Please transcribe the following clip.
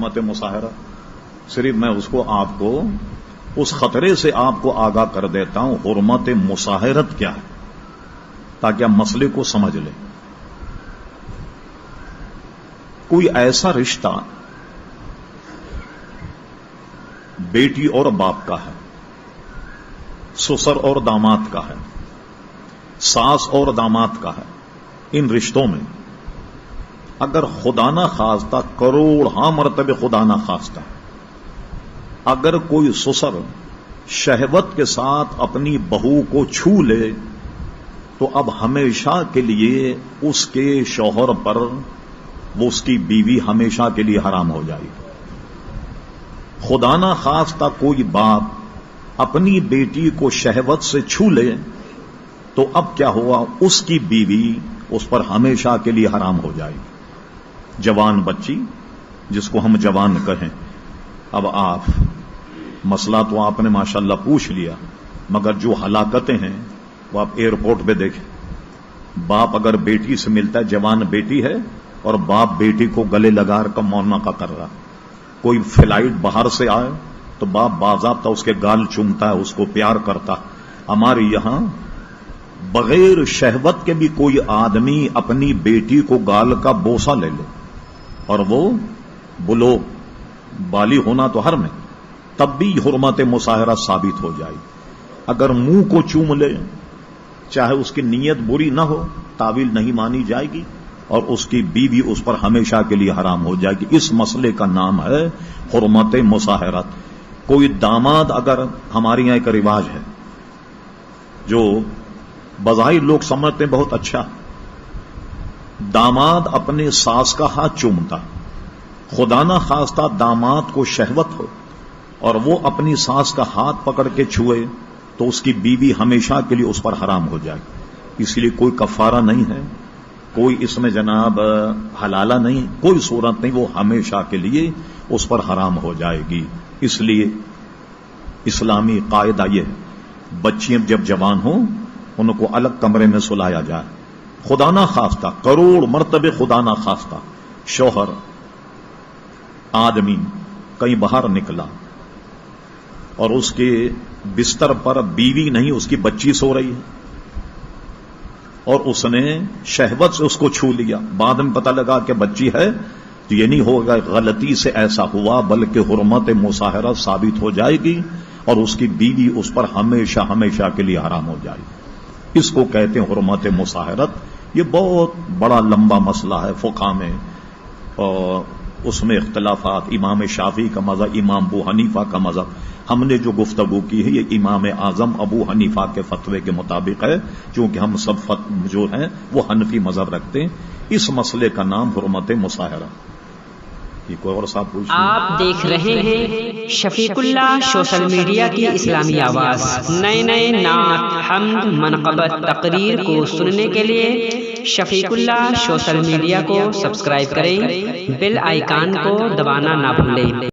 حرمت مصاہرہ؟ صرف میں اس کو آپ کو اس خطرے سے آپ کو آگاہ کر دیتا ہوں حرمت مصاہرت کیا ہے، تاکہ آپ مسئلے کو سمجھ لیں۔ کوئی ایسا رشتہ بیٹی اور باپ کا ہے، سسر اور داماد کا ہے، ساس اور داماد کا ہے، ان رشتوں میں اگر خدا نہ خواستہ، کروڑ مرتبہ خدا نہ خواستہ، اگر کوئی سسر شہوت کے ساتھ اپنی بہو کو چھو لے تو اب ہمیشہ کے لیے اس کے شوہر پر وہ اس کی بیوی ہمیشہ کے لیے حرام ہو جائے گی۔ خدا نہ خواستہ کوئی باپ اپنی بیٹی کو شہوت سے چھو لے تو اب کیا ہوا، اس کی بیوی اس پر ہمیشہ کے لیے حرام ہو جائے گی۔ جوان بچی جس کو ہم جوان کہیں، اب آپ مسئلہ تو آپ نے ماشاءاللہ پوچھ لیا، مگر جو ہلاکتیں ہیں وہ آپ ایئرپورٹ پہ دیکھیں۔ باپ اگر بیٹی سے ملتا ہے، جوان بیٹی ہے اور باپ بیٹی کو گلے لگا کر مونکا کر رہا، کوئی فلائٹ باہر سے آئے تو باپ باضابطہ اس کے گال چومتا ہے، اس کو پیار کرتا۔ ہمارے یہاں بغیر شہوت کے بھی کوئی آدمی اپنی بیٹی کو گال کا بوسہ لے لے اور وہ بلوغ بالی ہونا تو ہر میں، تب بھی حرمت مصاہرہ ثابت ہو جائے۔ اگر منہ کو چوم لے، چاہے اس کی نیت بری نہ ہو، تعویل نہیں مانی جائے گی اور اس کی بیوی اس پر ہمیشہ کے لیے حرام ہو جائے گی۔ اس مسئلے کا نام ہے حرمت مصاہرت۔ کوئی داماد، اگر ہمارے یہاں ایک رواج ہے جو بظاہر لوگ سمجھتے ہیں بہت اچھا، داماد اپنے ساس کا ہاتھ چومتا، خدا نہ خواستہ داماد کو شہوت ہو اور وہ اپنی ساس کا ہاتھ پکڑ کے چھوئے تو اس کی بیوی ہمیشہ کے لیے اس پر حرام ہو جائے گی۔ اس لیے کوئی کفارہ نہیں ہے، کوئی اس میں جناب حلالہ نہیں، کوئی صورت نہیں، وہ ہمیشہ کے لیے اس پر حرام ہو جائے گی۔ اس لیے اسلامی قاعدہ یہ ہے، بچیاں جب جوان ہوں ان کو الگ کمرے میں سلایا جائے۔ خدا نہ خواستہ، کروڑ مرتبہ خدا نہ خواستہ، شوہر آدمی کہیں باہر نکلا اور اس کے بستر پر بیوی نہیں، اس کی بچی سو رہی ہے اور اس نے شہوت سے اس کو چھو لیا، بعد میں پتہ لگا کہ بچی ہے، تو یہ نہیں ہوگا غلطی سے ایسا ہوا، بلکہ حرمت مصاہرہ ثابت ہو جائے گی اور اس کی بیوی اس پر ہمیشہ ہمیشہ کے لیے حرام ہو جائے گی۔ اس کو کہتے ہیں حرمت مصاہرت۔ یہ بہت بڑا لمبا مسئلہ ہے فقہ میں، اور اس میں اختلافات، امام شافعی کا مذہب، امام ابو حنیفہ کا مذہب۔ ہم نے جو گفتگو کی ہے یہ امام اعظم ابو حنیفہ کے فتوے کے مطابق ہے، چونکہ ہم سب جو ہیں وہ حنفی مذہب رکھتے ہیں۔ اس مسئلے کا نام حرمت مصاہرہ۔ یہ کوئی اور صاحب پوچھ، آپ دیکھ رہے ہیں شفیق اللہ سوشل میڈیا کی اسلامی آواز۔ نئے نئے نعت، حمد، منقبت، تقریر کو سننے کے لیے شفیق اللہ سوشل میڈیا کو سبسکرائب کریں، بیل آئیکن کو دبانا نہ بھولیں۔